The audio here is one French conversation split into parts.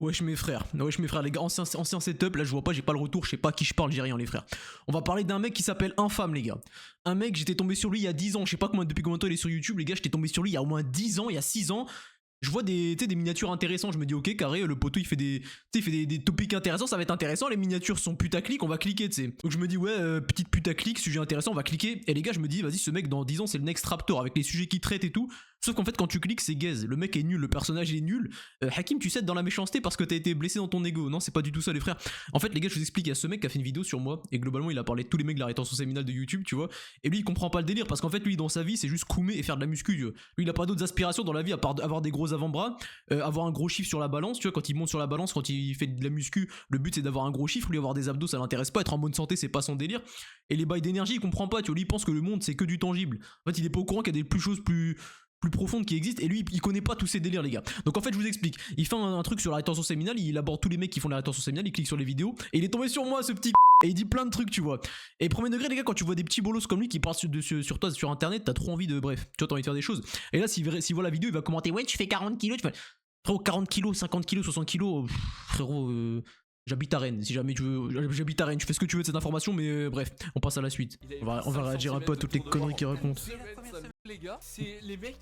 Wesh mes frères, les gars, ancien setup, là je vois pas, j'ai pas le retour, je sais pas à qui je parle, j'ai rien les frères. On va parler d'un mec qui s'appelle Infâme les gars. Un mec, j'étais tombé sur lui il y a 10 ans, je sais pas depuis combien de temps il est sur YouTube les gars, j'étais tombé sur lui il y a au moins 10 ans, il y a 6 ans. Je vois des miniatures intéressantes, je me dis ok carré, le poteau il fait des topics intéressants, ça va être intéressant, les miniatures sont putaclic, on va cliquer tu sais. Donc je me dis ouais, petite putaclic, sujet intéressant, on va cliquer. Et les gars je me dis vas-y ce mec dans 10 ans c'est le next Raptor avec les sujets qu'il traite et tout. Sauf qu'en fait quand tu cliques c'est gaze, le mec est nul, le personnage est nul. Hakim tu cèdes dans la méchanceté parce que t'as été blessé dans ton ego, non c'est pas du tout ça les frères. En fait les gars je vous explique, il y a ce mec qui a fait une vidéo sur moi et globalement il a parlé de tous les mecs de la rétention séminale de YouTube tu vois. Et lui il comprend pas le délire parce qu'en fait lui dans sa vie c'est juste coumer et faire de la muscu. Lui il a pas d'autres aspirations dans la vie à part avoir des gros avant-bras. Avoir un gros chiffre sur la balance, tu vois, quand il monte sur la balance, quand il fait de la muscu, le but c'est d'avoir un gros chiffre, lui avoir des abdos ça l'intéresse pas, être en bonne santé c'est pas son délire. Et les bails d'énergie il comprend pas, tu vois, lui il pense que le monde c'est que du tangible. En fait il est pas au courant qu'il y a des choses plus profondes qui existent et lui il connaît pas tous ces délires les gars. Donc en fait je vous explique, il fait un truc sur la rétention séminale, il aborde tous les mecs qui font la rétention séminale, il clique sur les vidéos et il est tombé sur moi ce petit et il dit plein de trucs tu vois. Et premier degré les gars, quand tu vois des petits bolos comme lui qui parlent sur toi sur internet, t'as trop envie de bref, tu vois t'as envie de faire des choses. Et là s'il voit la vidéo il va commenter ouais tu fais 40 kilos, tu fais frérot 40 kilos, 50 kilos, 60 kilos, frérot j'habite à Rennes, si jamais tu veux, j'habite à Rennes, tu fais ce que tu veux de cette information mais bref, on passe à la suite. On va réagir un peu à toutes les conneries qu'il raconte. Les gars, c'est les mecs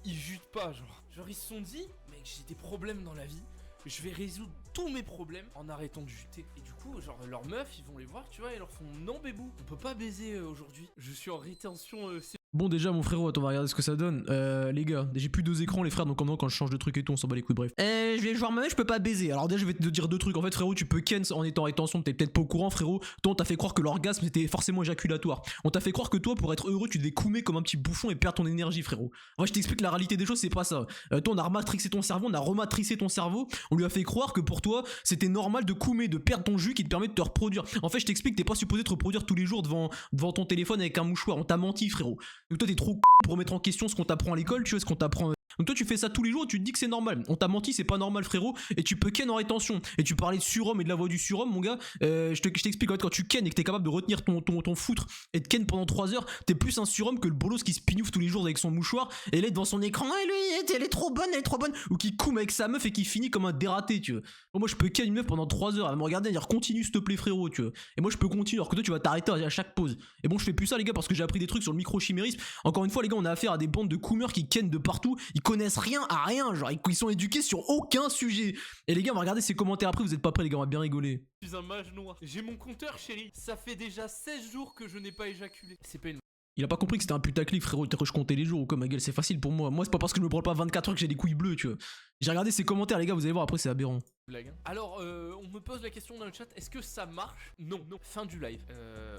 ils jutent pas genre ils se sont dit mec j'ai des problèmes dans la vie, je vais résoudre tous mes problèmes en arrêtant de juter. Et du coup genre leurs meufs ils vont les voir tu vois et leur font non bébou, on peut pas baiser aujourd'hui, je suis en rétention Bon déjà mon frérot, attends on va regarder ce que ça donne. Les gars, j'ai plus 2 écrans les frères, donc quand je change de truc et tout on s'en bat les couilles bref. Je vais jouer ma mec, je peux pas baiser. Alors déjà je vais te dire 2 trucs. En fait frérot tu peux ken en étant en rétention, t'es peut-être pas au courant frérot. Toi on t'a fait croire que l'orgasme c'était forcément éjaculatoire. On t'a fait croire que toi pour être heureux tu devais coumer comme un petit bouffon et perdre ton énergie frérot. Moi je t'explique la réalité des choses, c'est pas ça. Toi on a rematrixé ton cerveau, on a rematricé ton cerveau. On lui a fait croire que pour toi c'était normal de coumer, de perdre ton jus qui te permet de te reproduire. En fait je t'explique, t'es pas supposé te reproduire tous les jours devant ton téléphone avec un mouchoir. On t'a menti frérot. Donc toi t'es trop pour remettre en question ce qu'on t'apprend à l'école, tu vois, ce qu'on t'apprend. Donc toi tu fais ça tous les jours et tu te dis que c'est normal. On t'a menti, c'est pas normal frérot. Et tu peux ken en rétention. Et tu parlais de surhomme et de la voix du surhomme mon gars. Je t'explique en fait, quand tu ken et que t'es capable de retenir ton foutre et de ken pendant 3 heures, t'es plus un surhomme que le bolos qui se pignouffe tous les jours avec son mouchoir et elle est devant son écran, ah, lui, elle est trop bonne, ou qui coume avec sa meuf et qui finit comme un dératé tu vois. Bon, moi je peux ken une meuf pendant 3 heures, elle va me regarder et dire continue s'il te plaît frérot tu vois. Et moi je peux continuer alors que toi tu vas t'arrêter à chaque pause. Et bon je fais plus ça les gars parce que j'ai appris des trucs sur le microchimérisme. Encore une fois les gars on a affaire à des bandes de coomers qui ken de partout, ils connaissent rien à rien, genre ils sont éduqués sur aucun sujet. Et les gars on va regarder ces commentaires après, vous êtes pas prêts les gars, on va bien rigoler. Je suis un mage noir, j'ai mon compteur chérie, ça fait déjà 16 jours que je n'ai pas éjaculé. C'est pas une... Il a pas compris que c'était un putaclic frérot, je comptais les jours ou comme ma gueule, c'est facile pour moi. Moi c'est pas parce que je me branle pas 24 heures que j'ai des couilles bleues tu vois. J'ai regardé ces commentaires les gars, vous allez voir après c'est aberrant. Blague. Alors on me pose la question dans le chat, est-ce que ça marche? Non. Fin du live.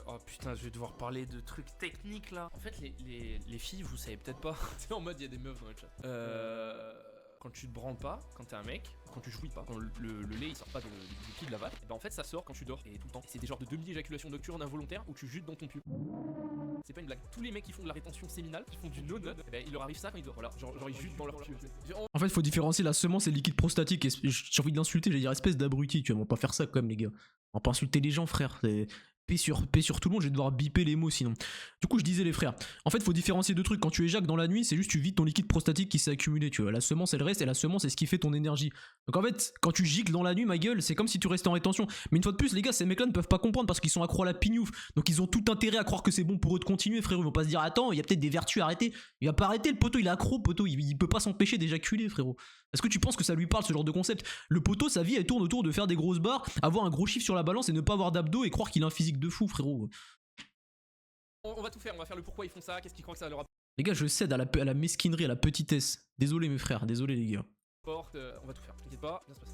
Oh putain je vais devoir parler de trucs techniques là. En fait les filles vous savez peut-être pas. C'est en mode il y a des meufs dans le chat. Quand tu te branles pas, quand t'es un mec, quand tu jouis pas, quand le lait il sort pas du pied de la vache, et ben en fait ça sort quand tu dors et tout le temps. C'est des genres de demi-éjaculations nocturnes involontaires où tu jutes dans ton pub. C'est pas une blague. Tous les mecs qui font de la rétention séminale, qui font du no-nut, et ben il leur arrive ça quand ils dorment. Voilà, genre ils jutent dans leur pub. En fait faut différencier la semence et le liquide prostatique. Et j'ai envie de l'insulter, j'allais dire espèce d'abruti, tu vois, on va pas faire ça quand même les gars. On va pas insulter les gens frère. Paix sur tout le monde, je vais devoir biper les mots sinon. Du coup je disais les frères, en fait faut différencier 2 trucs. Quand tu éjacules dans la nuit c'est juste tu vides ton liquide prostatique qui s'est accumulé tu vois. La semence elle reste et la semence c'est ce qui fait ton énergie. Donc en fait quand tu gicles dans la nuit ma gueule c'est comme si tu restais en rétention. Mais une fois de plus les gars ces mecs là ne peuvent pas comprendre parce qu'ils sont accros à la pignouf. Donc ils ont tout intérêt à croire que c'est bon pour eux de continuer frérot. Ils vont pas se dire attends il y a peut-être des vertus, arrêtez. Il va pas arrêter le poteau, il est accro poteau, il peut pas s'empêcher d'éjaculer frérot. Est-ce que tu penses que ça lui parle ce genre de concept? Le poteau sa vie elle tourne autour de faire des grosses barres, avoir un gros chiffre sur la balance et ne pas avoir d'abdos et croire qu'il a un physique de fou frérot. On va tout faire, on va faire le pourquoi ils font ça, qu'est-ce qu'ils croient que ça leur Les gars je cède à la mesquinerie, à la petitesse. Désolé mes frères, désolé les gars. apporte, on va tout faire, t'inquiète pas, bien se passer.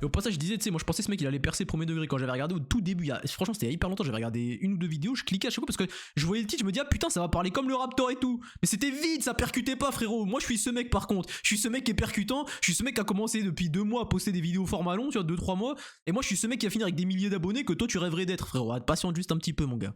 Et au passage je disais tu sais moi je pensais ce mec il allait percer premier degré quand j'avais regardé au tout début, franchement c'était il y a hyper longtemps, j'avais regardé 1 ou 2 vidéos, je cliquais à chaque fois parce que je voyais le titre, je me dis ah putain ça va parler comme le Raptor et tout. Mais c'était vide, ça percutait pas frérot. Moi je suis ce mec par contre, je suis ce mec qui est percutant, je suis ce mec qui a commencé depuis 2 mois à poster des vidéos format long, tu vois 2-3 mois. Et moi je suis ce mec qui va finir avec des milliers d'abonnés que toi tu rêverais d'être frérot. Patiente juste un petit peu mon gars.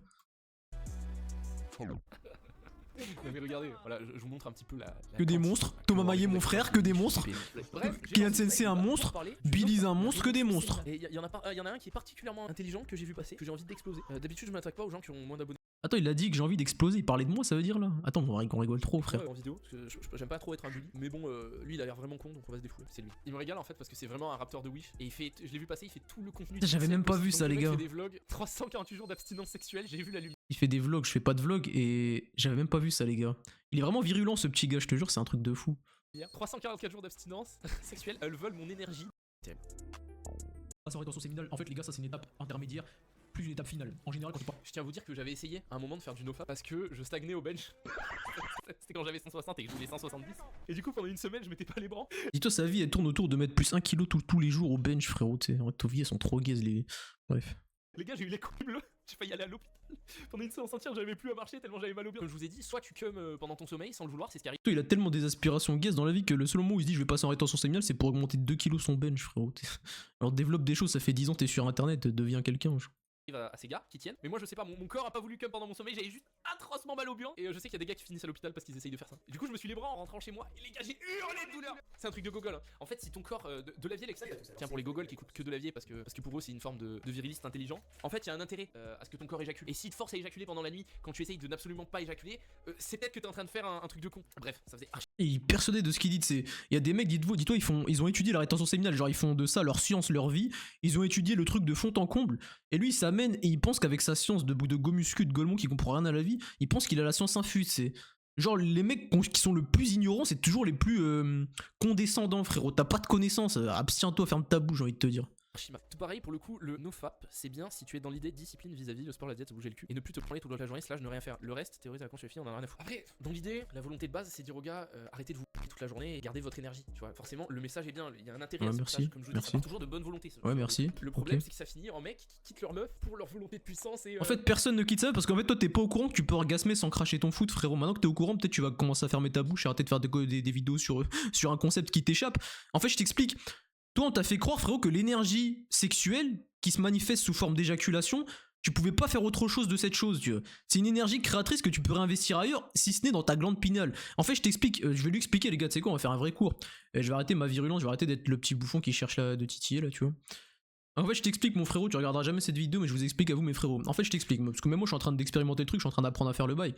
Mais regardez, voilà, je vous montre un petit peu la que des monstres, Thomas Maillet mon frère, que des monstres. Bref, Kylian Sensei un monstre, Billy un monstre, que des monstres. Et il y en a un qui est particulièrement intelligent que j'ai vu passer, que j'ai envie d'exploser. D'habitude je m'attaque pas aux gens qui ont moins d'abonnés. Attends, il a dit que j'ai envie d'exploser, il parlait de moi, ça veut dire là? Attends, on rigole trop, frère. En vidéo, parce que j'aime pas trop être un bully. Mais bon, lui il a l'air vraiment con, donc on va se défouler. C'est lui. Il me régale en fait parce que c'est vraiment un raptor de Wish. Et il fait, je l'ai vu passer, il fait tout le contenu. J'avais même pas vu ça, les gars. Il fait des vlogs, 348 jours d'abstinence sexuelle, j'ai vu la lumière. Il fait des vlogs, je fais pas de vlog et j'avais même pas vu ça, les gars. Il est vraiment virulent, ce petit gars, je te jure, c'est un truc de fou. 344 jours d'abstinence sexuelle, elles veulent mon énergie. Passer en rétention séminale, en fait, les gars, ça c'est une étape intermédiaire, plus une étape finale. En général, quand tu pars. Je tiens à vous dire que j'avais essayé à un moment de faire du nofap parce que je stagnais au bench. C'était quand j'avais 160 et que je voulais 170. Et du coup, pendant une semaine, je mettais pas les bras. Dis-toi, sa vie, elle tourne autour de mettre plus 1 kg tous les jours au bench, frérot. Tu sais, tes vies, elles sont trop gaze, les. Bref. Les gars, j'ai eu les coups bleus. J'ai failli aller à l'hôpital. Pendant une séance entière, j'avais plus à marcher tellement j'avais mal au bien. Comme je vous ai dit, soit tu cum pendant ton sommeil sans le vouloir, c'est ce qui arrive. Il a tellement des aspirations gaze dans la vie que le seul moment où il se dit je vais passer en rétention séminale, c'est pour augmenter de 2 kilos son bench, frérot. Alors développe des choses, ça fait 10 ans, t'es sur internet, deviens quelqu'un. À ces gars qui tiennent, mais moi je sais pas, mon corps a pas voulu cum pendant mon sommeil, j'avais juste atrocement mal au bien. Et je sais qu'il y a des gars qui finissent à l'hôpital parce qu'ils essayent de faire ça. Et du coup, je me suis les bras en rentrant chez moi. Et les gars, j'ai hurlé de douleur. C'est un truc de gogol. Hein. En fait, si ton corps de lavier, tiens, pour les gogols qui écoutent que de lavier parce que pour eux c'est une forme de viriliste intelligent. En fait, il y a un intérêt à ce que ton corps éjacule. Et s'il te force à éjaculer pendant la nuit quand tu essayes de n'absolument pas éjaculer, c'est peut-être que t'es en train de faire un truc de con. Bref, ça faisait. Et il est persuadé de ce qu'il dit. Il y a des mecs, dis-toi, ils ont étudié la rétention séminale, genre ils font de ça leur science, leur vie. Ils ont étudié le truc de fond en comble. Et lui, il s'amène et il pense qu'avec sa science de go muscu, de golemon qui comprend rien à la vie, il pense qu'il a la science infuse. C'est genre les mecs qui sont le plus ignorants, c'est toujours les plus condescendants, frérot. T'as pas de connaissances, abstiens-toi, ferme ta bouche, j'ai envie de te dire. Tout pareil pour le coup, le nofap, c'est bien si tu es dans l'idée de discipline vis-à-vis le sport, la diète, se bouger le cul et ne plus te prendre toute la journée, slash ne rien faire. Le reste, théorie de la conche on en a rien à foutre. Après, dans l'idée, la volonté de base, c'est dire aux gars, arrêtez de vous toute la journée et gardez votre énergie. Tu vois, forcément, le message est bien, il y a un intérêt à ce message, comme je vous dis, ça part toujours de bonne volonté. Ouais, merci. Le problème, c'est que ça finit en mecs qui quittent leur meuf pour leur volonté de puissance et. En fait, personne ne quitte ça parce qu'en fait, toi, t'es pas au courant que tu peux orgasmer sans cracher ton foot, frérot. Maintenant que t'es au courant, peut-être tu vas commencer à fermer ta bouche et arrêter de faire des vidéos sur un concept qui t'échappe. En fait, je t'explique. Toi, on t'a fait croire, frérot, que l'énergie sexuelle qui se manifeste sous forme d'éjaculation, tu pouvais pas faire autre chose de cette chose, tu vois. C'est une énergie créatrice que tu peux réinvestir ailleurs, si ce n'est dans ta glande pinéale. En fait, je t'explique, je vais lui expliquer, les gars, tu sais quoi, on va faire un vrai cours. Je vais arrêter ma virulence, je vais arrêter d'être le petit bouffon qui cherche de titiller, là, tu vois. En fait, je t'explique, mon frérot, tu regarderas jamais cette vidéo, mais je vous explique à vous, mes frérots. En fait, je t'explique, parce que même moi, je suis en train d'expérimenter le truc, je suis en train d'apprendre à faire le bail.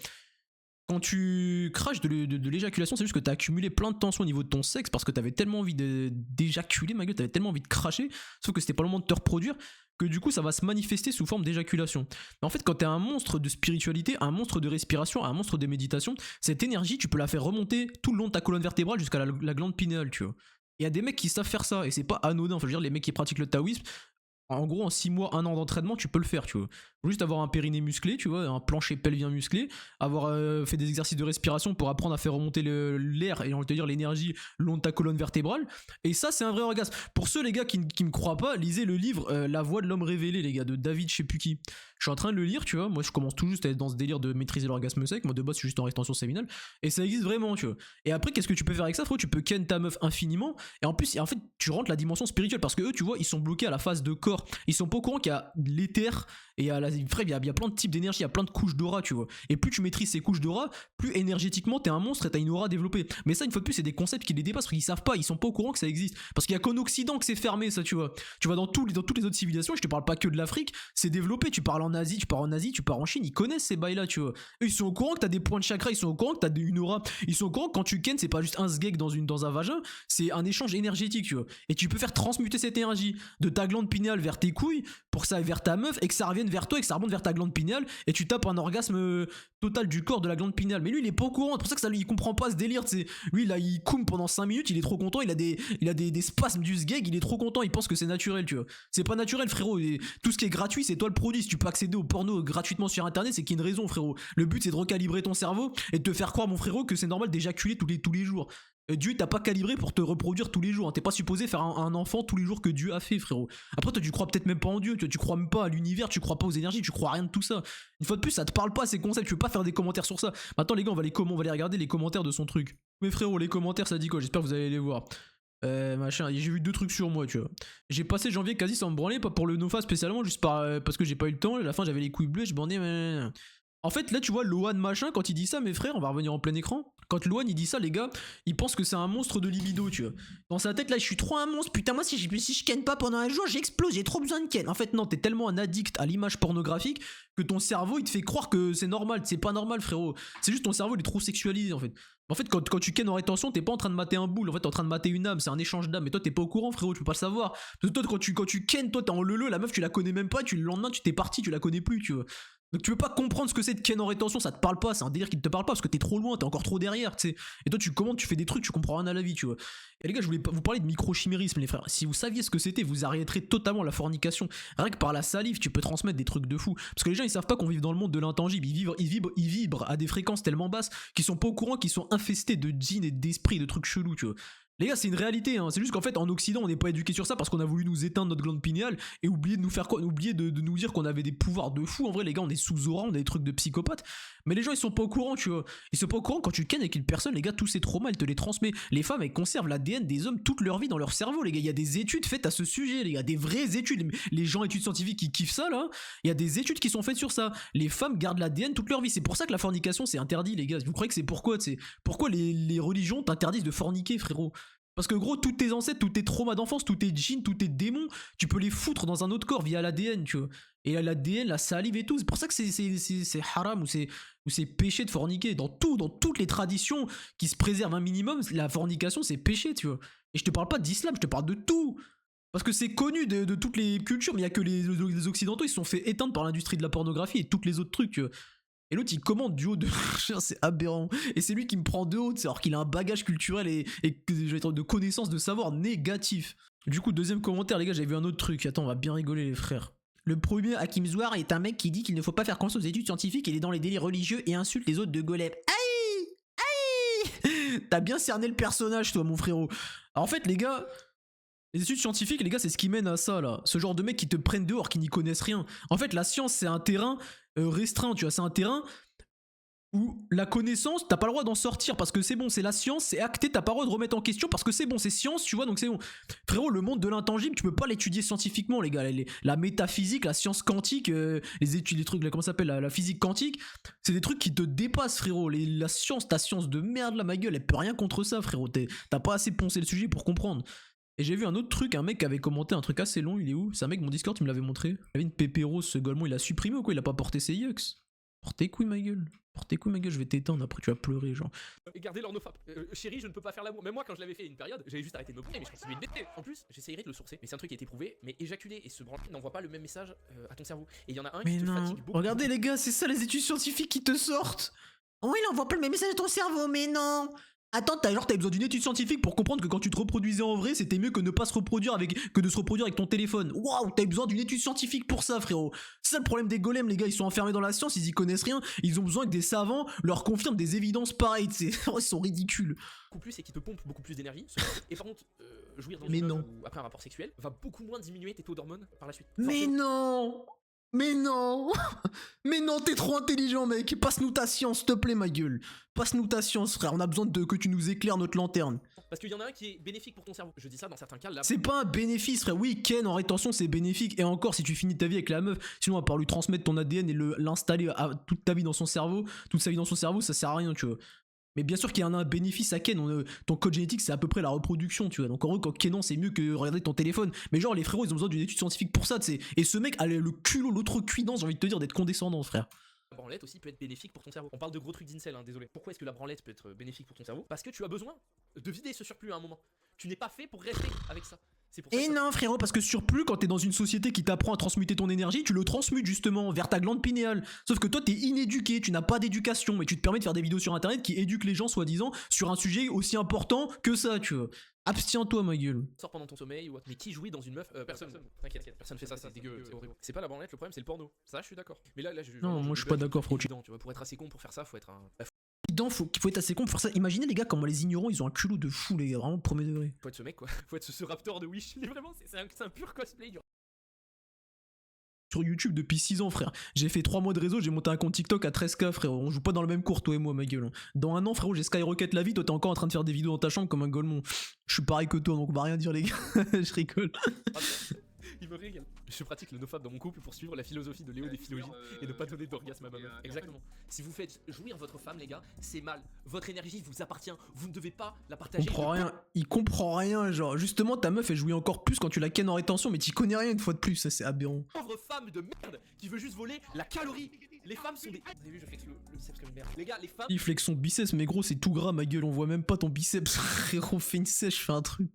Quand tu craches de l'éjaculation, c'est juste que t'as accumulé plein de tension au niveau de ton sexe parce que t'avais tellement envie d'éjaculer, ma gueule, t'avais tellement envie de cracher, sauf que c'était pas le moment de te reproduire, que du coup ça va se manifester sous forme d'éjaculation. Mais en fait, quand t'es un monstre de spiritualité, un monstre de respiration, un monstre de méditation, cette énergie, tu peux la faire remonter tout le long de ta colonne vertébrale jusqu'à la glande pinéale, tu vois. Il y a des mecs qui savent faire ça, et c'est pas anodin, enfin, je veux dire, les mecs qui pratiquent le taoïsme, en gros, en 6 mois, 1 an d'entraînement, tu peux le faire, tu vois. Juste avoir un périnée musclé, tu vois, un plancher pelvien musclé, avoir fait des exercices de respiration pour apprendre à faire remonter l'air et, on va te dire, l'énergie le long de ta colonne vertébrale. Et ça, c'est un vrai orgasme. Pour ceux, les gars, qui me croient pas, lisez le livre La voix de l'homme révélé, les gars, de David, je sais plus qui. Je suis en train de le lire, tu vois. Moi, je commence tout juste à être dans ce délire de maîtriser l'orgasme sec. Moi, de base, je suis juste en rétention séminale. Et ça existe vraiment, tu vois. Et après, qu'est-ce que tu peux faire avec ça, frérot? Tu peux ken ta meuf infiniment. Et en plus, en fait, tu rentres la dimension spirituelle parce que eux, tu vois, ils sont bloqués à la phase de corps. Ils sont pas au courant qu'il y a l'éther et il y a plein de types d'énergie, il y a plein de couches d'aura, tu vois. Et plus tu maîtrises ces couches d'aura, plus énergétiquement t'es un monstre et t'as une aura développée. Mais ça, une fois de plus, c'est des concepts qui les dépassent parce qu'ils savent pas, ils sont pas au courant que ça existe. Parce qu'il y a qu'en Occident que c'est fermé, ça, tu vois. Tu vas dans toutes les autres civilisations, je te parle pas que de l'Afrique, c'est développé. Tu parles en Asie, tu pars en Chine, ils connaissent ces bails-là, tu vois. Eux, ils sont au courant que t'as des points de chakra, ils sont au courant que t'as une aura, ils sont au courant que quand tu ken, c'est pas juste un sgeg dans un vagin, c'est un échange énergétique, tu vois. Et tu peux faire transmuter cette énergie de ta glande pinéale vers tes couilles pour que ça aille vers ta meuf et que ça revienne vers toi et que ça remonte vers ta glande pinéale et tu tapes un orgasme total du corps de la glande pinéale. Mais lui, il est pas au courant, c'est pour ça que ça lui, il comprend pas ce délire, t'sais. Lui, là, il coum pendant 5 minutes, il est trop content, il a des spasmes du sgeg, il est trop content, il pense que c'est naturel, tu vois. C'est pas naturel, frérot. Et tout ce qui est gratuit, c'est toi le produit. Si tu peux accéder au porno gratuitement sur internet, c'est qu'il y a une raison, frérot. Le but, c'est de recalibrer ton cerveau et de te faire croire, mon frérot, que c'est normal d'éjaculer tous les jours. Dieu t'a pas calibré pour te reproduire tous les jours, hein. T'es pas supposé faire un enfant tous les jours que Dieu a fait, frérot. Après, toi, tu crois peut-être même pas en Dieu, tu crois même pas à l'univers, tu crois pas aux énergies, tu crois à rien de tout ça. Une fois de plus, ça te parle pas ces concepts, tu veux pas faire des commentaires sur ça. Maintenant, les gars, on va aller regarder les commentaires de son truc. Mais frérot, les commentaires, ça dit quoi? J'espère que vous allez les voir. Machin, j'ai vu 2 trucs sur moi, tu vois. J'ai passé janvier quasi sans me branler, pas pour le NoFap spécialement, juste parce que j'ai pas eu le temps. À la fin, j'avais les couilles bleues, je bandais. En fait, là, tu vois, Loan machin, quand il dit ça, mes frères, on va revenir en plein écran. Quand Loan il dit ça, les gars, il pense que c'est un monstre de libido, tu vois. Dans sa tête, là, je suis trop un monstre. Putain, moi, si je ken pas pendant un jour, j'explose, j'ai trop besoin de ken. En fait, non, t'es tellement un addict à l'image pornographique que ton cerveau, il te fait croire que c'est normal. C'est pas normal, frérot. C'est juste ton cerveau, il est trop sexualisé, en fait. En fait, quand tu ken en rétention, t'es pas en train de mater un boule. En fait, t'es en train de mater une âme. C'est un échange d'âme. Mais toi, t'es pas au courant, frérot. Tu peux pas le savoir. Parce que toi, quand tu ken, toi, t'es en leu, la meuf, tu la connais même pas. Le lendemain, tu t'es parti, tu la connais plus, tu vois. Donc tu peux pas comprendre ce que c'est de ken en rétention, ça te parle pas, c'est un délire qui ne te parle pas parce que t'es trop loin, t'es encore trop derrière, tu sais. Et toi tu commandes, tu fais des trucs, tu comprends rien à la vie, tu vois. Et les gars, je voulais vous parler de microchimérisme, les frères. Si vous saviez ce que c'était, vous arrêterez totalement la fornication. Rien que par la salive, tu peux transmettre des trucs de fou. Parce que les gens ils savent pas qu'on vit dans le monde de l'intangible, ils vibrent à des fréquences tellement basses qu'ils sont pas au courant qu'ils sont infestés de djinns et d'esprits, de trucs chelous, tu vois. Les gars, c'est une réalité, hein. C'est juste qu'en fait, en Occident, on n'est pas éduqué sur ça parce qu'on a voulu nous éteindre notre glande pinéale et oublier de nous faire quoi, oublier de nous dire qu'on avait des pouvoirs de fou. En vrai, les gars, on est sous aura, on a des trucs de psychopathes. Mais les gens, ils sont pas au courant, tu vois. Ils sont pas au courant quand tu kennes avec une personne, les gars, tous ces traumas, elle te les transmet. Les femmes, elles conservent l'ADN des hommes toute leur vie dans leur cerveau, les gars. Il y a des études faites à ce sujet, les gars, des vraies études. Les gens études scientifiques qui kiffent ça, là, il y a des études qui sont faites sur ça. Les femmes gardent l'ADN toute leur vie. C'est pour ça que la fornication, c'est interdit, les gars. Vous croyez que c'est pourquoi, tu sais? Pourquoi les religions t'interdisent de forniquer, frérot? Parce que gros, tous tes ancêtres, tous tes traumas d'enfance, tous tes djinns, tous tes démons, tu peux les foutre dans un autre corps via l'ADN, tu vois. Et l'ADN, la salive et tout, c'est pour ça que c'est haram ou c'est péché de forniquer. Dans toutes les traditions qui se préservent un minimum, la fornication c'est péché, tu vois. Et je te parle pas d'islam, je te parle de tout. Parce que c'est connu de toutes les cultures, mais il y a que les occidentaux, ils se sont fait éteindre par l'industrie de la pornographie et toutes les autres trucs, tu vois. Et l'autre il commande du haut de c'est aberrant. Et c'est lui qui me prend de haut, alors qu'il a un bagage culturel et de connaissances, de savoir négatif. Du coup, deuxième commentaire, les gars, j'avais vu un autre truc. Attends, on va bien rigoler, les frères. Le premier, Hakim Zouar, est un mec qui dit qu'il ne faut pas faire confiance aux études scientifiques, il est dans les délires religieux et insulte les autres de golem. Aïe aïe. T'as bien cerné le personnage, toi, mon frérot. Alors, en fait, les gars, les études scientifiques, les gars, c'est ce qui mène à ça, là. Ce genre de mecs qui te prennent dehors, qui n'y connaissent rien. En fait, la science, c'est un terrain restreint, tu vois. C'est un terrain où la connaissance, t'as pas le droit d'en sortir parce que c'est bon, c'est la science, c'est acté, t'as pas le droit de remettre en question parce que c'est bon, c'est science, tu vois, donc c'est bon. Frérot, le monde de l'intangible, tu peux pas l'étudier scientifiquement, les gars. La métaphysique, la science quantique, les études, les trucs, là, comment ça s'appelle, la physique quantique, c'est des trucs qui te dépassent, frérot. La science, ta science de merde, là, ma gueule, elle peut rien contre ça, frérot. T'as pas assez poncé le sujet pour comprendre. Et j'ai vu un autre truc, un mec avait commenté un truc assez long, il est où? C'est un mec, mon Discord, il me l'avait montré. Il avait une pépéro, ce golemon, il a supprimé ou quoi? Il a pas porté ses yeux. Porte tes couilles, ma gueule. Porte tes couilles, ma gueule, je vais t'éteindre, après tu vas pleurer, genre. Et gardez l'ornofap. Chérie, je ne peux pas faire l'amour. Même moi, quand je l'avais fait une période, j'avais juste arrêté de me branler, mais je continuais de bêter. En plus, j'essayerais de le sourcer, mais c'est un truc qui a été prouvé. Mais éjaculer et se branler n'envoie pas le même message à ton cerveau. Et il y en a un qui te fatigue beaucoup. Regardez, les gars, c'est ça les études scientifiques qui te sortent. Oh, il envoie pas le même message à ton cerveau, mais non. Attends, t'as besoin d'une étude scientifique pour comprendre que quand tu te reproduisais en vrai, c'était mieux que de se reproduire avec ton téléphone. Waouh, t'as besoin d'une étude scientifique pour ça, frérot. C'est ça le problème des golems, les gars, ils sont enfermés dans la science, ils y connaissent rien, ils ont besoin que des savants leur confirment des évidences pareilles, ils sont ridicules. Beaucoup plus et qui te pompe beaucoup plus d'énergie. Et par contre, jouir dans ou après un rapport sexuel va beaucoup moins diminuer tes taux d'hormones par la suite. Mais non. Mais non. Mais non, t'es trop intelligent, mec. Passe-nous ta science, s'il te plaît, ma gueule. Passe-nous ta science, frère. On a besoin que tu nous éclaires notre lanterne. Parce qu'il y en a un qui est bénéfique pour ton cerveau. Je dis ça dans certains cas. Là... C'est pas un bénéfice, frère. Oui, ken en rétention, c'est bénéfique. Et encore, si tu finis ta vie avec la meuf, sinon, à part lui transmettre ton ADN et l'installer toute ta vie dans son cerveau, toute sa vie dans son cerveau, ça sert à rien, tu vois. Mais bien sûr qu'il y en a un bénéfice à ken, ton code génétique c'est à peu près la reproduction, tu vois. Donc en gros, quand kenant c'est mieux que regarder ton téléphone. Mais genre les frérots ils ont besoin d'une étude scientifique pour ça, tu sais. Et ce mec a le culot, l'autre cuidance, j'ai envie de te dire, d'être condescendant, frère. La branlette aussi peut être bénéfique pour ton cerveau. On parle de gros trucs d'incel, hein, désolé. Pourquoi est-ce que la branlette peut être bénéfique pour ton cerveau? Parce que tu as besoin de vider ce surplus à un moment. Tu n'es pas fait pour rester avec ça. Et non frérot, parce que surplus, quand t'es dans une société qui t'apprend à transmuter ton énergie, tu le transmutes justement vers ta glande pinéale. Sauf que toi t'es inéduqué, tu n'as pas d'éducation, mais tu te permets de faire des vidéos sur internet qui éduquent les gens soi-disant sur un sujet aussi important que ça, tu vois. Abstiens-toi ma gueule. Sors pendant ton sommeil ou autre. Mais qui jouit dans une meuf? Personne. T'inquiète, personne fait ça, c'est dégueu, c'est horrible. C'est pas la branlette, le problème c'est le porno. Ça je suis d'accord. Mais là non, moi je suis pas d'accord frérot. Tu vois, pour être assez con pour faire ça, faut être un... Faut être assez con pour faire ça. Imaginez les gars comment les ignorants ils ont un culot de fou, les gars, vraiment premier degré. Faut être ce mec quoi, faut être ce raptor de Wish. Mais vraiment c'est un pur cosplay du... Sur YouTube depuis 6 ans frère, j'ai fait 3 mois de réseau, j'ai monté un compte TikTok à 13K frérot, on joue pas dans le même cours toi et moi ma gueule. Dans un an frérot j'ai Skyrocket la vie, toi t'es encore en train de faire des vidéos dans ta chambre comme un golemon. Je suis pareil que toi donc on va rien dire les gars, je rigole. Il me régale. Je pratique le nofap dans mon couple pour suivre la philosophie de Léo des philogènes et ne pas donner d'orgasme à ma meuf. Exactement. Si vous faites jouir votre femme, les gars, c'est mal. Votre énergie vous appartient. Vous ne devez pas la Il partager. comprend rien, il comprend rien, genre justement ta meuf elle jouit encore plus quand tu la kennes en rétention mais t'y connais rien une fois de plus, ça c'est aberrant. Pauvre femme de merde qui veut juste voler la calorie. Les femmes sont des... Vous avez vu, je flex le biceps comme une merde. Les gars, les femmes... Il flex son biceps mais gros c'est tout gras ma gueule, on voit même pas ton biceps frérot, fais une sèche, fais un truc.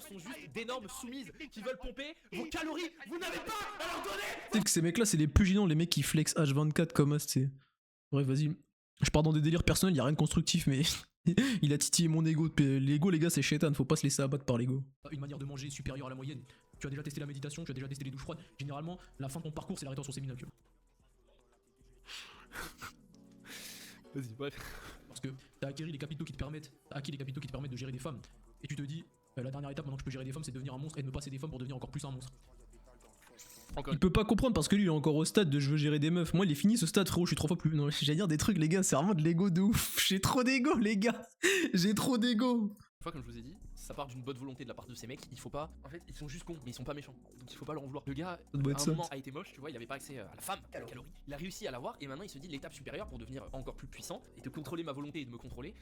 sont juste d'énormes soumises qui veulent pomper vos calories. Vous n'avez pas à leur donner. Tu sais que ces mecs là c'est les plus gênants, les mecs qui flex H24 comme as, tu sais. Bref vas-y, je pars dans des délires personnels, y a rien de constructif mais... Il a titillé mon ego, l'ego les gars c'est chétan, faut pas se laisser abattre par l'ego. Une manière de manger supérieure à la moyenne. Tu as déjà testé la méditation, tu as déjà testé les douches froides. Généralement, la fin de ton parcours c'est la rétention séminale. Vas-y, bref. Parce que t'as acquis les capitaux qui te permettent, de gérer des femmes. Et tu te dis, la dernière étape maintenant que je peux gérer des femmes c'est de devenir un monstre et de me passer des femmes pour devenir encore plus un monstre. Il peut pas comprendre parce que lui il est encore au stade de je veux gérer des meufs. Moi il est fini ce stade frérot, je suis 3 fois plus. Non, j'allais dire des trucs les gars, c'est vraiment de l'ego de ouf. J'ai trop d'ego les gars. J'ai trop d'ego. Une fois, comme je vous ai dit, ça part d'une bonne volonté de la part de ces mecs. Il faut pas. En fait, ils sont juste cons, mais ils sont pas méchants. Donc il faut pas leur en vouloir. Le gars, à un moment, a été moche, tu vois, il avait pas accès à la femme, à la calorie. Il a réussi à l'avoir et maintenant il se dit l'étape supérieure pour devenir encore plus puissant et de contrôler ma volonté et de me contrôler,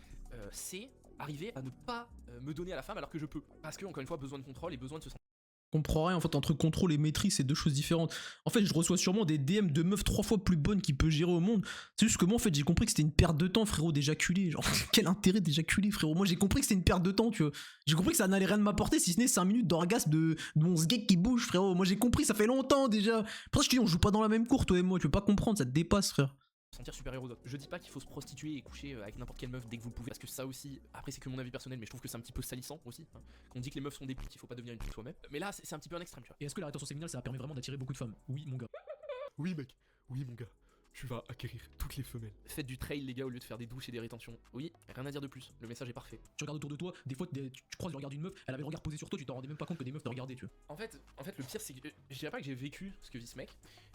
c'est arriver à ne pas me donner à la femme alors que je peux. Parce que, encore une fois, besoin de contrôle et besoin de se sentir. Comprends rien en fait, entre contrôle et maîtrise c'est deux choses différentes. En fait je reçois sûrement des DM de meufs 3 fois plus bonnes qui peut gérer au monde. C'est juste que moi en fait j'ai compris que c'était une perte de temps frérot d'éjaculer. Genre quel intérêt d'éjaculer frérot. Moi j'ai compris que c'était une perte de temps tu vois. J'ai compris que ça n'allait rien de m'apporter si ce n'est 5 minutes d'orgasme de mon sgeg qui bouge frérot. Moi j'ai compris, ça fait longtemps déjà. Pour ça je te dis on joue pas dans la même cour toi et moi, tu peux pas comprendre, ça te dépasse frère. Sentir supérieur aux autres. Je dis pas qu'il faut se prostituer et coucher avec n'importe quelle meuf dès que vous le pouvez, parce que ça aussi, après c'est que mon avis personnel, mais je trouve que c'est un petit peu salissant aussi. Hein. On dit que les meufs sont des putes, il faut pas devenir une pute soi-même. Mais là, c'est un petit peu un extrême, tu vois. Et est-ce que la rétention séminale ça permet vraiment d'attirer beaucoup de femmes? Oui mon gars. Oui mec, oui mon gars, tu vas acquérir toutes les femelles. Faites du trail les gars au lieu de faire des douches et des rétentions. Oui, rien à dire de plus, le message est parfait. Tu regardes autour de toi, des fois tu croises le regard d'une meuf, elle avait le regard posé sur toi, tu t'en rendais même pas compte que des meufs te regardaient tu vois. En fait le pire c'est que je dirais pas que j'ai vécu ce que vit ce mec,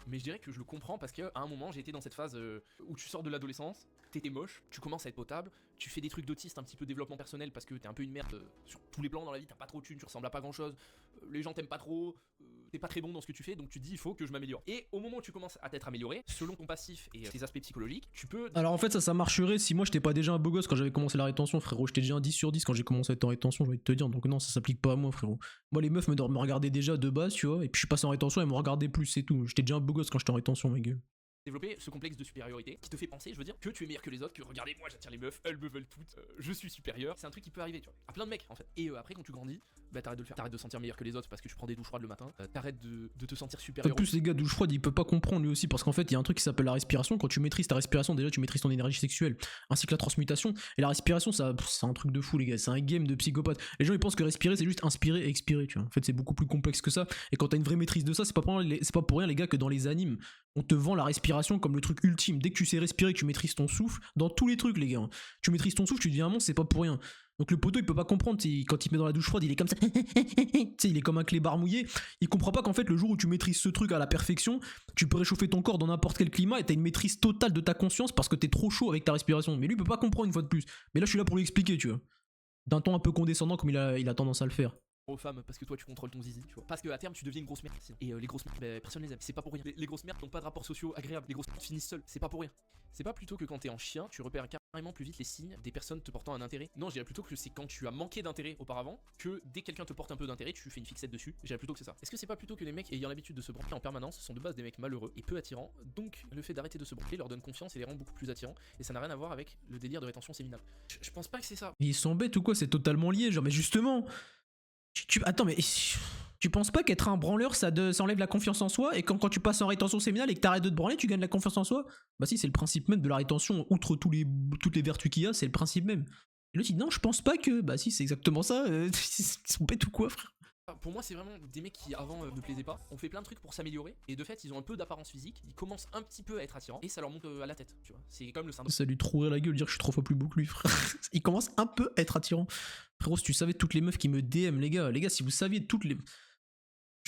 mais je dirais que je le comprends parce qu'à un moment j'ai été dans cette phase où tu sors de l'adolescence, t'étais moche, tu commences à être potable, tu fais des trucs d'autiste, un petit peu développement personnel parce que t'es un peu une merde sur tous les plans dans la vie, t'as pas trop de thunes, tu ressembles à pas grand chose, les gens t'aiment pas trop, t'es pas très bon dans ce que tu fais, donc tu te dis il faut que je m'améliore. Et au moment où tu commences à t'être amélioré, selon ton passif et tes aspects psychologiques, tu peux... Alors en fait ça marcherait si moi j'étais pas déjà un beau gosse quand j'avais commencé la rétention frérot, j'étais déjà un 10 sur 10 quand j'ai commencé à être en rétention, j'ai envie de te dire, donc non ça s'applique pas à moi frérot. Moi les meufs me regardaient déjà de base tu vois, et puis je suis passé en rétention et elles me regardaient plus c'est tout, j'étais déjà un beau gosse quand j'étais en rétention ma gueule. Développer ce complexe de supériorité qui te fait penser, je veux dire, que tu es meilleur que les autres, que regardez moi j'attire les meufs, elles me veulent toutes, je suis supérieur. C'est un truc qui peut arriver, tu vois, à plein de mecs en fait. Et après quand tu grandis, bah t'arrêtes de le faire, t'arrêtes de te sentir meilleur que les autres parce que tu prends des douches froides le matin, t'arrêtes de te sentir supérieur. En plus les gars douche froide il peut pas comprendre lui aussi parce qu'en fait il y a un truc qui s'appelle la respiration, quand tu maîtrises ta respiration déjà tu maîtrises ton énergie sexuelle, ainsi que la transmutation, et la respiration ça c'est un truc de fou les gars, c'est un game de psychopathe. Les gens ils pensent que respirer c'est juste inspirer et expirer tu vois, en fait c'est beaucoup plus complexe que ça, et quand t'as une vraie maîtrise de ça c'est pas pour rien les gars que dans les animes on te vend la respiration comme le truc ultime. Dès que tu sais respirer, que tu maîtrises ton souffle, dans tous les trucs les gars, tu maîtrises ton souffle, tu deviens un monstre, c'est pas pour rien. Donc le poteau il peut pas comprendre, quand il met dans la douche froide il est comme ça, il est comme un clébard mouillé, il comprend pas qu'en fait le jour où tu maîtrises ce truc à la perfection, tu peux réchauffer ton corps dans n'importe quel climat et t'as une maîtrise totale de ta conscience parce que t'es trop chaud avec ta respiration. Mais lui il peut pas comprendre une fois de plus, mais là je suis là pour lui expliquer tu vois, d'un ton un peu condescendant comme il a tendance à le faire. Aux femmes parce que toi tu contrôles ton zizi, tu vois. Parce que à terme tu deviens une grosse merde. Et les grosses merdes, bah, personne les aime. C'est pas pour rien. Les grosses merdes n'ont pas de rapports sociaux agréables. Les grosses merdes finissent seules. C'est pas pour rien. C'est pas plutôt que quand t'es en chien, tu repères carrément plus vite les signes des personnes te portant un intérêt. Non, je dirais plutôt que c'est quand tu as manqué d'intérêt auparavant que dès que quelqu'un te porte un peu d'intérêt, tu fais une fixette dessus. Je dirais plutôt que c'est ça. Est-ce que c'est pas plutôt que les mecs ayant l'habitude de se branler en permanence sont de base des mecs malheureux et peu attirants, donc le fait d'arrêter de se branler leur donne confiance et les rend beaucoup plus attirants, et ça n'a rien à voir avec le délire de rétention séminale. Je pense pas que c'est ça. Ils sont bêtes ou quoi, c'est totalement lié, genre mais justement. Attends mais tu penses pas qu'être un branleur ça enlève la confiance en soi, et quand tu passes en rétention séminale et que t'arrêtes de te branler tu gagnes la confiance en soi? Bah si, c'est le principe même de la rétention, outre toutes les vertus qu'il y a, c'est le principe même. Et l'autre il dit non je pense pas que, bah si c'est exactement ça, ils sont bêtes ou quoi frère? Pour moi c'est vraiment des mecs qui avant ne plaisaient pas, ont fait plein de trucs pour s'améliorer, et de fait ils ont un peu d'apparence physique, ils commencent un petit peu à être attirants, et ça leur monte à la tête, tu vois, c'est comme le syndrome. Ça lui trouverait la gueule dire que je suis 3 fois plus beau que lui frère. Il commence un peu à être attirant. Frérot si tu savais toutes les meufs qui me DM les gars si vous saviez toutes les...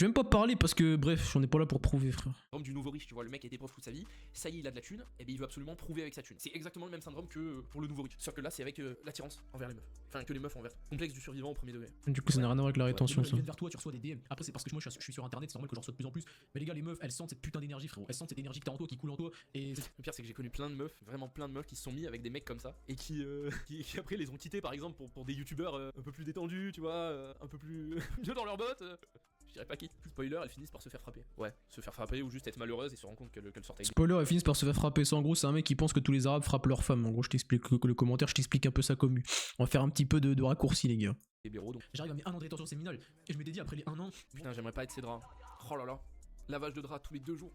Je vais même pas parler parce que, bref, on est pas là pour prouver, frère. Syndrome du nouveau riche, tu vois, le mec a été pauvre toute sa vie, ça y est, il a de la thune, et bien il veut absolument prouver avec sa thune. C'est exactement le même syndrome que pour le nouveau riche. Sauf que là, c'est avec l'attirance envers les meufs. Enfin, que les meufs envers. Complexe du survivant au premier degré. Du coup, ça n'a rien à voir avec la rétention, ça. Ils viennent vers toi, tu reçois des DM. Après, c'est parce que moi je suis sur internet, c'est normal que j'en reçois de plus en plus. Mais les gars, les meufs, elles sentent cette putain d'énergie, frérot. Elles sentent cette énergie que t'as en toi, qui coule en toi. Et Le pire, c'est que j'ai connu plein de meufs, vraiment plein de meufs qui se sont mis avec des mecs comme ça, et qui qui après les ont quittés par exemple pour des youtubeurs un peu plus détendus, tu vois, un peu plus mieux dans leurs bottes. Je dirais pas qui. Spoiler, elles finissent par se faire frapper. Ouais, se faire frapper ou juste être malheureuse et se rendre compte qu'elle sortait avec Spoiler, elles finissent par se faire frapper. Ça, en gros, c'est un mec qui pense que tous les arabes frappent leurs femmes. En gros, je t'explique le commentaire, je t'explique un peu ça comme. On va faire un petit peu de raccourci, les gars. des béros, donc. j'arrive à mes 1 an de rétention séminale. Et je m'étais dit, après les 1 an, Putain, j'aimerais pas être ces draps. Oh là là. Lavage de draps tous les 2 jours.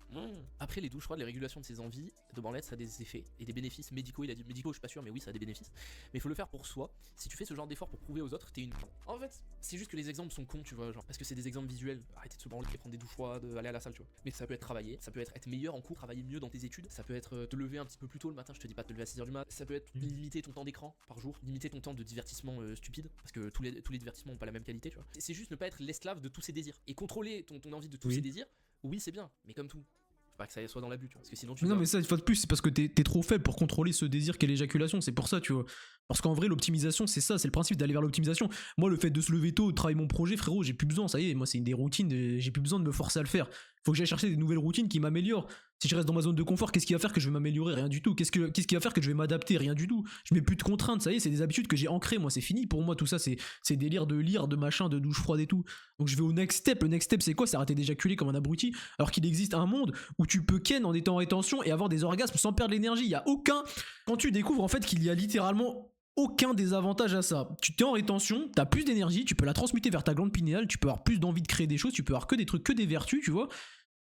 Après les douches froides, les régulations de ses envies de branlette, ça a des effets et des bénéfices médicaux. Il a dit médicaux, je suis pas sûr, mais oui, ça a des bénéfices. Mais il faut le faire pour soi. Si tu fais ce genre d'effort pour prouver aux autres, t'es une. En fait, c'est juste que les exemples sont cons, tu vois, genre parce que c'est des exemples visuels. Arrêtez de se branler, prendre des douches froides, aller à la salle, tu vois. Mais ça peut être travaillé, ça peut être meilleur en cours, travailler mieux dans tes études, ça peut être te lever un petit peu plus tôt le matin. Je te dis pas de te lever à 6h du mat. Ça peut être limiter ton temps d'écran par jour, limiter ton temps de divertissement stupide, parce que tous les divertissements ont pas la même qualité, tu vois. C'est juste ne pas être l'esclave de tous ces désirs et contrôler ton envie de tous ces désirs. Oui, c'est bien, mais comme tout, faut pas que ça soit dans l'abus, tu vois. Parce que sinon, tu. Non, mais ça, une fois de plus, c'est parce que t'es trop faible pour contrôler ce désir qu'est l'éjaculation. C'est pour ça, tu vois. Parce qu'en vrai, l'optimisation, c'est ça, c'est le principe d'aller vers l'optimisation. Moi, le fait de se lever tôt, de travailler mon projet, frérot, j'ai plus besoin, ça y est, moi, c'est des routines, j'ai plus besoin de me forcer à le faire. Faut que j'aille chercher des nouvelles routines qui m'améliorent. Si je reste dans ma zone de confort, qu'est-ce qui va faire que je vais m'améliorer? Rien du tout. Qu'est-ce qui va faire que je vais m'adapter? Rien du tout. Je mets plus de contraintes, ça y est, c'est des habitudes que j'ai ancrées, moi, c'est fini. Pour moi, tout ça, c'est délire de lire, de machin, de douche froide et tout. Donc je vais au next step. Le next step, c'est quoi? C'est arrêter d'éjaculer comme un abruti. Alors qu'il existe un monde où tu peux ken en étant en rétention et avoir des orgasmes sans perdre l'énergie. Il y a aucun. Quand tu découvres en fait qu'il y a littéralement aucun désavantage à ça. Tu t'es en rétention, t'as plus d'énergie, tu peux la transmuter vers ta glande pinéale, tu peux avoir plus d'envie de créer des choses, tu peux avoir que des trucs, que des vertus, tu vois.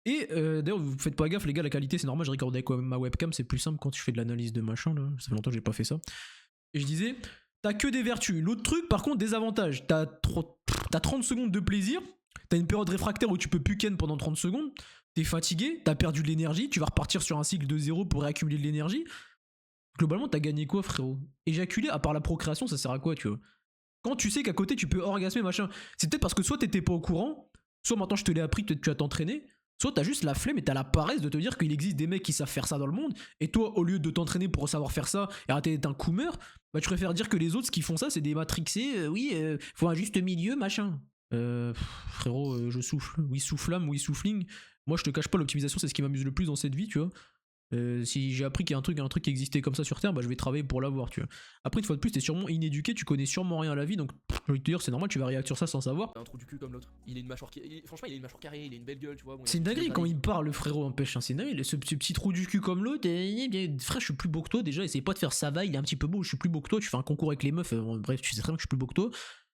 Et d'ailleurs, vous faites pas gaffe, les gars, la qualité c'est normal, je regarde avec ma webcam, c'est plus simple quand tu fais de l'analyse de machin, là. Ça fait longtemps que j'ai pas fait ça. Et je disais, t'as que des vertus. L'autre truc, par contre, désavantage. T'as 30 secondes de plaisir, t'as une période réfractaire où tu peux plus ken pendant 30 secondes, t'es fatigué, t'as perdu de l'énergie, tu vas repartir sur un cycle de 0 pour réaccumuler de l'énergie. Globalement, t'as gagné quoi, frérot? Éjaculer, à part la procréation, ça sert à quoi, tu vois? Quand tu sais qu'à côté, tu peux orgasmer, machin. C'est peut-être parce que soit t'étais pas au courant, soit maintenant je te l'ai appris, peut-être que tu as t'entraîner, soit t'as juste la flemme et t'as la paresse de te dire qu'il existe des mecs qui savent faire ça dans le monde, et toi, au lieu de t'entraîner pour savoir faire ça et arrêter d'être un coumeur, bah tu préfères dire que les autres, ce qui font ça, c'est des matrixés, faut un juste milieu, machin. Frérot, je souffle. Oui, soufflame, oui, souffling. Moi, je te cache pas, l'optimisation, c'est ce qui m'amuse le plus dans cette vie, tu vois. Si j'ai appris qu'il y a un truc qui existait comme ça sur Terre, bah je vais travailler pour l'avoir, tu vois. Après, une fois de plus, t'es sûrement inéduqué, tu connais sûrement rien à la vie, donc je vais te dire, c'est normal, tu vas réagir sur ça sans savoir. Un trou du cul comme l'autre. Il a une mâchoire franchement, il a une mâchoire carrée, il a une belle gueule, tu vois. Bon, C'est une dinguerie quand il parle, le frérot, empêche, hein, c'est une dinguerie. Ce petit trou du cul comme l'autre, frère, je suis plus beau que toi déjà, essaye pas de faire ça va, il est un petit peu beau, je suis plus beau que toi, tu fais un concours avec les meufs, bref, tu sais très bien que je suis plus beau que toi.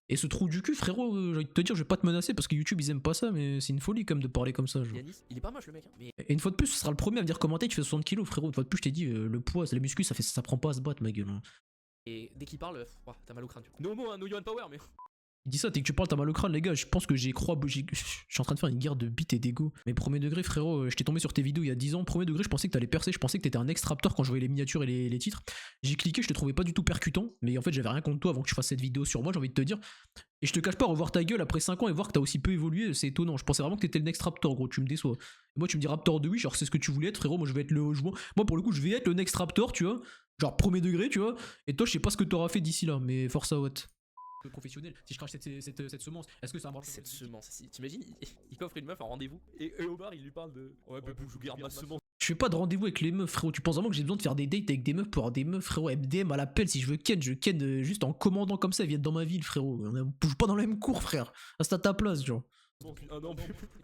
Et ce trou du cul, frérot, j'ai envie de te dire, je vais pas te menacer parce que YouTube ils aiment pas ça, mais c'est une folie quand même de parler comme ça. Genre. Yanis, il est pas moche le mec, hein. Mais Et une fois de plus, ce sera le premier à venir commenter, tu fais 60 kilos, frérot. Une fois de plus, je t'ai dit, le poids, c'est la muscu, ça prend pas à se battre, ma gueule. Hein. et dès qu'il parle, t'as mal au crâne, tu vois. No homo, hein, no Johan Power, mais. Il dit ça, t'es que tu parles, t'as mal au crâne, les gars. Je pense que je suis en train de faire une guerre de bite et d'ego. Mais premier degré, frérot, je t'ai tombé sur tes vidéos il y a 10 ans. Premier degré, je pensais que t'allais percer, je pensais que t'étais un extrapteur quand je voyais les miniatures et les titres. J'ai cliqué, je te trouvais pas du tout percutant. Mais en fait, j'avais rien contre toi avant que tu fasses cette vidéo sur moi, j'ai envie de te dire. Et je te cache pas, revoir ta gueule après 5 ans et voir que t'as aussi peu évolué, c'est étonnant. Je pensais vraiment que t'étais le next raptor, gros, tu me déçois. Et moi, tu me dis raptor de oui, genre c'est ce que tu voulais être, frérot. Moi, je vais être moi, pour le coup, je vais être le next raptor, tu vois. Genre premier degré, tu vois. Et toi, je sais pas ce que t'auras fait d'ici là, mais force à what. professionnel, si je crache cette semence, est-ce que ça marche? Cette semence, t'imagines, il coffre une meuf en rendez-vous et au bar il lui parle de. Ouais, Pepou, je garde ma semence. Je fais pas de rendez-vous avec les meufs, frérot. Tu penses vraiment que j'ai besoin de faire des dates avec des meufs pour avoir des meufs, frérot? MDM à l'appel, si je veux ken, je ken juste en commandant comme ça, elles viennent dans ma ville, frérot. On bouge pas dans le même cours, frère. Reste à ta place, genre.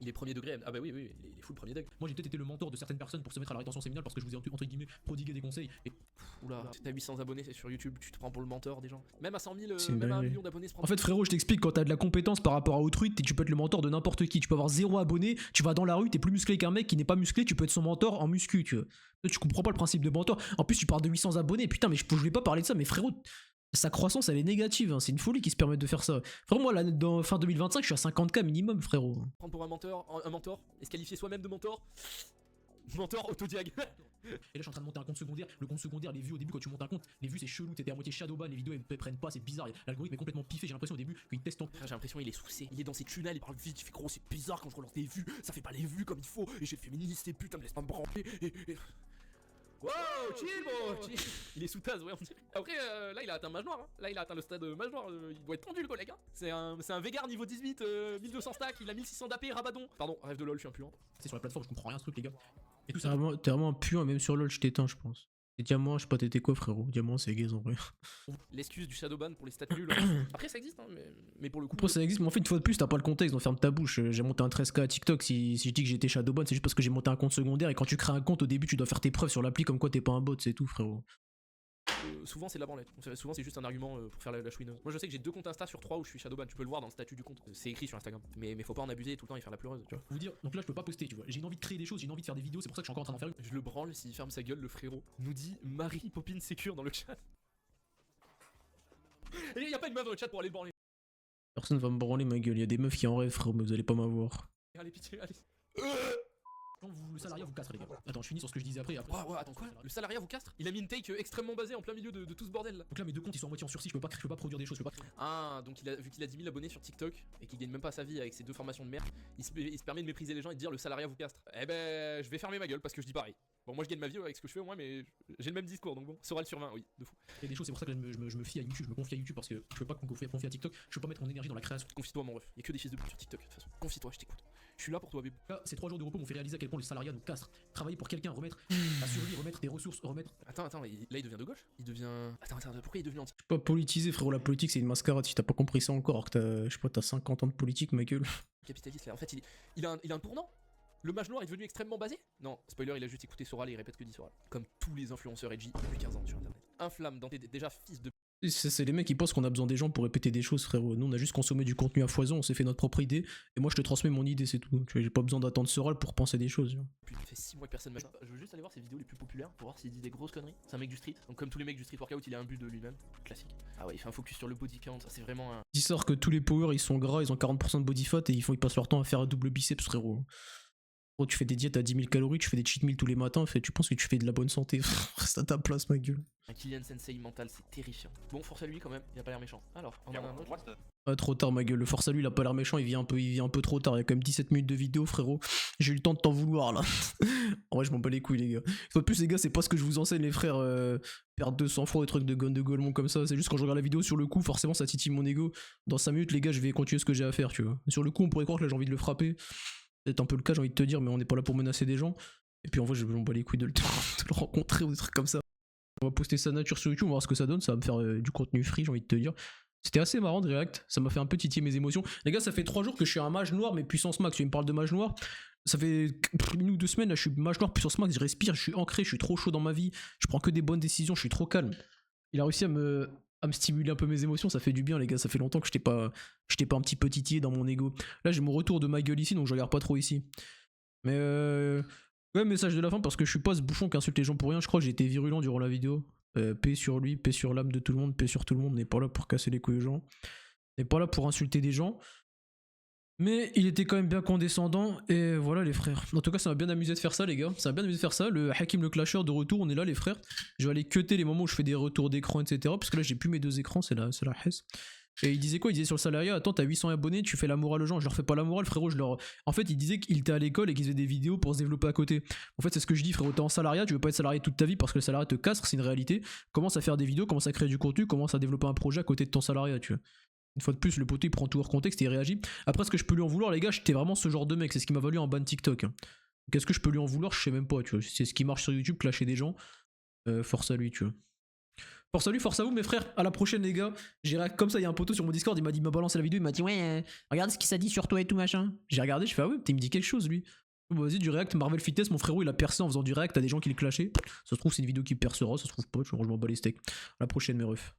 Il est premier degré. Ah bah oui, il est full premier degré. Moi j'ai peut-être été le mentor de certaines personnes pour se mettre à la rétention séminale parce que je vous ai entre guillemets prodigué des conseils. Et Oula, t'as 800 abonnés sur YouTube, tu te prends pour le mentor des gens. Même à 100 000, C'est même à 1 dingue. million d'abonnés, se prend. En fait, frérot, je t'explique, quand t'as de la compétence par rapport à autrui, tu peux être le mentor de n'importe qui. Tu peux avoir 0 abonnés, tu vas dans la rue, t'es plus musclé qu'un mec qui n'est pas musclé, tu peux être son mentor en muscu, tu vois. Tu comprends pas le principe de mentor. En plus, tu parles de 800 abonnés, putain, mais je voulais pas parler de ça, mais frérot, sa croissance, elle est négative, hein. C'est une folie qui se permet de faire ça. Frérot, moi, là, dans fin 2025, je suis à 50K minimum, frérot. Prendre pour un mentor est se qualifier soi-même de mentor. Mentor autodiag. Et là, je suis en train de monter un compte secondaire. Le compte secondaire, les vues au début, quand tu montes un compte, les vues c'est chelou. T'étais à moitié shadowban, les vidéos elles prennent pas, c'est bizarre. L'algorithme est complètement piffé. J'ai l'impression au début qu'il teste ton. Frère, j'ai l'impression il est sous C, il est dans ses tunnels, il parle vite, il fait gros, c'est bizarre quand je relance des vues, ça fait pas les vues comme il faut, et j'ai féministe et putain, me laisse pas me branler, Wow, chill, bro, chill. Il est sous tasse, ouais, on dirait. Après, là, il a atteint mage noir, hein. Là, il a atteint le stade mage noir, il doit être tendu, le collègue, hein. C'est un Veigar niveau 18, 1200 stack, il a 1600 d'AP, Rabadon. Pardon, rêve de lol, je suis un puant. C'est sur la plateforme, je comprends rien ce truc, les gars. Et tout T'es ça. vraiment un puant, même sur LoL, je t'éteins, je pense. Et diamant, je sais pas, t'étais quoi, frérot? Diamant, c'est gaze en vrai. L'excuse du Shadowban pour les stats nuls. Après, ça existe, hein, mais pour le coup. Après, ça existe, mais en fait, une fois de plus, t'as pas le contexte, donc ferme ta bouche. J'ai monté un 13K à TikTok. Si je dis que j'étais Shadowban, c'est juste parce que j'ai monté un compte secondaire. Et quand tu crées un compte, au début, tu dois faire tes preuves sur l'appli, comme quoi t'es pas un bot, c'est tout, frérot. Souvent c'est de la branlette, souvent c'est juste un argument pour faire la chouineuse. Moi je sais que j'ai 2 comptes Insta sur 3 où je suis Shadowban, tu peux le voir dans le statut du compte, c'est écrit sur Instagram. Mais faut pas en abuser tout le temps et faire la pleureuse, tu vois. Vous dire, donc là je peux pas poster, tu vois. J'ai une envie de créer des choses, j'ai une envie de faire des vidéos, c'est pour ça que je suis encore en train d'en faire une. Je le branle s'il ferme sa gueule, le frérot. Nous dit Marie Popine Sécure dans le chat. Et y a pas une meuf dans le chat pour aller le branler. Personne va me branler ma gueule. Y a des meufs qui en rêvent, frérot, mais vous allez pas m'avoir. Allez, pitié, allez. Quand le salariat vous castre, les gars. Attends, je finis sur ce que je disais après. Ouais, attends quoi? Le salariat vous castre? Il a mis une take extrêmement basée en plein milieu de tout ce bordel là. Donc là, mes deux comptes ils sont à moitié en sursis, je peux pas produire des choses, je peux pas. Ah, donc vu qu'il a 10 000 abonnés sur TikTok et qu'il gagne même pas sa vie avec ses 2 formations de merde, il se permet de mépriser les gens et de dire le salariat vous castre. Eh ben, je vais fermer ma gueule parce que je dis pareil. Bon, moi je gagne ma vie avec ce que je fais au moins, mais j'ai le même discours donc bon. Soral sur 20, oui, de fou. Il y a des choses, c'est pour ça que je me fie à YouTube, je me confie à YouTube parce que je peux pas confier à TikTok, je peux pas mettre mon énergie dans la création. Confie-toi, mon ref. Y'a que des fils de pute sur TikTok de toute façon. Confie-toi, je t'écoute. Je suis là pour toi, bébé. Là, ces 3 jours de repos m'ont fait réaliser à quel point le salariat nous castre. Travailler pour quelqu'un, remettre la survie, remettre des ressources, remettre. Attends, là il devient de gauche? Il devient. Attends, pourquoi il est devenu anti? Je suis pas politisé, frérot. La politique, c'est une mascarade. Si t'as pas compris ça encore, alors que t'as, je sais pas, t'as 50 ans de politique, ma gueule. Capitaliste là. En fait, il a un tournant. Le mage noir est devenu extrêmement basé? Non, spoiler, il a juste écouté Soral et il répète que dit Soral. Comme tous les influenceurs edgy depuis 15 ans sur internet. Inflamme dans tes déjà fils de. C'est les mecs qui pensent qu'on a besoin des gens pour répéter des choses, frérot. Nous, on a juste consommé du contenu à foison, on s'est fait notre propre idée, et moi, je te transmets mon idée, c'est tout. Tu vois, j'ai pas besoin d'attendre Soral pour penser des choses. Puis ça fait 6 mois que personne m'a. Je veux juste aller voir ses vidéos les plus populaires pour voir s'il dit des grosses conneries. C'est un mec du street, donc comme tous les mecs du street workout, il a un but de lui-même. Classique. Ah ouais, il fait un focus sur le body count, ça c'est vraiment un. Il sort que tous les powers, ils sont gras, ils ont 40% de body fat, et ils passent leur temps à faire un double biceps, frérot. Gros, tu fais des diètes à 10 000 calories, tu fais des cheat meals tous les matins, tu penses que tu fais de la bonne santé. Reste à ta place, ma gueule. Un Kylian Sensei mental, c'est terrifiant. Bon, force à lui quand même, il a pas l'air méchant. Alors, on en a un autre. Ah, trop tard, ma gueule. Le force à lui, il a pas l'air méchant, il vient un peu trop tard. Il y a quand même 17 minutes de vidéo, frérot. J'ai eu le temps de t'en vouloir, là. En vrai, je m'en bats les couilles, les gars. De plus, les gars, c'est pas ce que je vous enseigne, les frères. Perdre 200 fois des trucs de gun de Golemon comme ça. C'est juste quand je regarde la vidéo sur le coup, forcément, ça titille mon ego. Dans 5 minutes, les gars, je vais continuer ce que j'ai à faire, tu vois. Sur le coup, on pourrait croire que là, j'ai envie de le frapper. C'est un peu le cas, j'ai envie de te dire, mais on n'est pas là pour menacer des gens. Et puis en vrai, je m'en bats les couilles de le rencontrer ou des trucs comme ça. On va poster sa nature sur YouTube, on va voir ce que ça donne. Ça va me faire du contenu free, j'ai envie de te dire. C'était assez marrant de React, ça m'a fait un peu titiller mes émotions. Les gars, ça fait 3 jours que je suis un mage noir, mais puissance max. Tu me parles de mage noir. Ça fait 1 ou 2 semaines, là, je suis mage noir, puissance max. Je respire, je suis ancré, je suis trop chaud dans ma vie. Je prends que des bonnes décisions, je suis trop calme. Il a réussi à me stimuler un peu mes émotions, ça fait du bien les gars, ça fait longtemps que j'étais pas un petit peu titillé dans mon ego. Là j'ai mon retour de ma gueule ici, donc je regarde pas trop ici. Mais ouais, message de la fin, parce que je suis pas ce bouffon qui insulte les gens pour rien, je crois que j'ai été virulent durant la vidéo. Paix sur lui, paix sur l'âme de tout le monde, paix sur tout le monde, on n'est pas là pour casser les couilles aux gens. On n'est pas là pour insulter des gens. Mais il était quand même bien condescendant, et voilà les frères. En tout cas, ça m'a bien amusé de faire ça les gars, ça m'a bien amusé de faire ça. Le Hakim le Clasher de retour, on est là les frères. Je vais aller cutter les moments où je fais des retours d'écran, etc. Parce que là j'ai plus mes 2 écrans, c'est la hesse. Et il disait quoi? Il disait sur le salariat, attends, t'as 800 abonnés, tu fais la morale aux gens. Je leur fais pas la morale, frérot. En fait, il disait qu'il était à l'école et qu'il faisait des vidéos pour se développer à côté. En fait, c'est ce que je dis, frérot. T'es en salariat, tu veux pas être salarié toute ta vie parce que le salariat te casse, c'est une réalité. Commence à faire des vidéos, commence à créer du contenu, commence à développer un projet à côté de ton salariat, tu vois. Une fois de plus, le poteau il prend tout hors contexte et il réagit. Après, ce que je peux lui en vouloir, les gars, j'étais vraiment ce genre de mec. C'est ce qui m'a valu un ban TikTok. Qu'est-ce que je peux lui en vouloir? Je sais même pas, tu vois. C'est ce qui marche sur YouTube, clasher des gens. Force à lui, tu vois. Force à lui, force à vous, mes frères. À la prochaine, les gars. J'irai comme ça. Il y a un poteau sur mon Discord. Il m'a balancé la vidéo. Il m'a dit, ouais, regarde ce qu'il s'est dit sur toi et tout machin. J'ai regardé. Je fais, ah ouais, il me dit quelque chose, lui. Bon, vas-y, du React. Marvel Fitness, mon frérot, il a percé en faisant du React. T'as des gens qui le clashaient. Ça se trouve, c'est une vidéo qui percera. Ça se trouve pas. Je m'en bats les steaks. À la prochaine, mes refs.